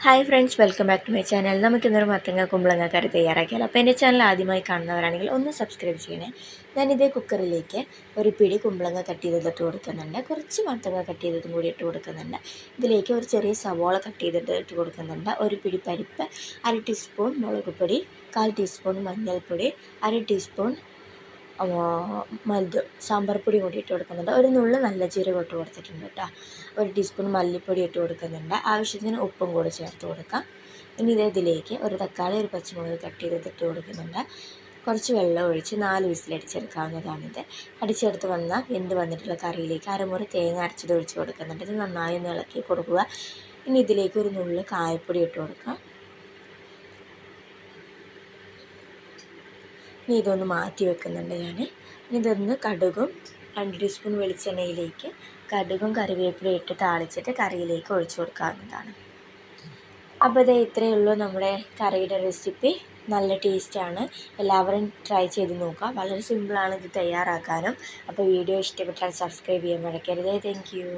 Hi friends, welcome back to my channel. നമുക്കിന്നൊരു മത്തങ്ങ കുമ്പളങ്ങ കറി തയ്യാറാക്കിയാലോ. അപ്പോൾ എൻ്റെ ചാനൽ ആദ്യമായി കാണുന്നവരാണെങ്കിൽ ഒന്ന് സബ്സ്ക്രൈബ് ചെയ്യണേ. ഞാനിതേ കുക്കറിലേക്ക് ഒരു പിടി കുമ്പളങ്ങ കട്ട് ചെയ്തിട്ട് കൊടുക്കുന്നുണ്ട്, കുറച്ച് മത്തങ്ങ കട്ട് ചെയ്തതും കൂടി ഇട്ട് കൊടുക്കുന്നുണ്ട്. ഇതിലേക്ക് ഒരു ചെറിയ സവോള കട്ട് ചെയ്തിട്ട് ഇട്ട് കൊടുക്കുന്നുണ്ട്, ഒരു പിടി പരിപ്പ്, 1/2 ടീസ്പൂൺ മുളക് പൊടി, 1/4 ടീസ്പൂൺ മഞ്ഞൾപ്പൊടി, 1/2 ടീസ്പൂൺ സാമ്പാർ പൊടി കൂടി ഇട്ട് കൊടുക്കുന്നുണ്ട്. ഒരു നുള്ളു നല്ല ജീരകം ഇട്ട് കൊടുത്തിട്ടുണ്ട് കേട്ടോ. 1 ടീസ്പൂൺ മല്ലിപ്പൊടി ഇട്ട് കൊടുക്കുന്നുണ്ട്. ആവശ്യത്തിന് ഉപ്പും കൂടി ചേർത്ത് കൊടുക്കാം. ഇനി ഇതിലേക്ക് ഒരു തക്കാളി, ഒരു പച്ചമുളക് കട്ട് ചെയ്തിട്ട് ഇട്ട് കൊടുക്കുന്നുണ്ട്. കുറച്ച് വെള്ളം ഒഴിച്ച് 4 വിസിലടിച്ചെടുക്കാവുന്നതാണിത്. അടിച്ചെടുത്ത് വെന്ത് വന്നിട്ടുള്ള കറിയിലേക്ക് അരമുറി തേങ്ങ അരച്ചത് ഒഴിച്ച് കൊടുക്കുന്നുണ്ട്. ഇത് നന്നായി ഒന്ന് ഇളക്കി കൊടുക്കുക. ഇനി ഇതിലേക്ക് ഒരു നുള്ളു കായപ്പൊടി ഇട്ട് കൊടുക്കാം. ഇനി ഇതൊന്ന് മാറ്റി വെക്കുന്നുണ്ട് ഞാൻ. ഇതൊന്ന് കടുകും 2 ടീസ്പൂൺ വെളിച്ചെണ്ണയിലേക്ക് കടുകും കറിവേപ്പിലയും ഇട്ട് താളിച്ചിട്ട് കറിയിലേക്ക് ഒഴിച്ചു കൊടുക്കാവുന്നതാണ്. അപ്പോൾ ഇത്രയേ ഉള്ളൂ നമ്മുടെ കറിയുടെ റെസിപ്പി. നല്ല ടേസ്റ്റാണ്, എല്ലാവരും ട്രൈ ചെയ്ത് നോക്കുക. വളരെ സിമ്പിളാണ് ഇത് തയ്യാറാക്കാനും. അപ്പോൾ വീഡിയോ ഇഷ്ടപ്പെട്ടാൽ സബ്സ്ക്രൈബ് ചെയ്യാൻ മറക്കരുത്. Thank you.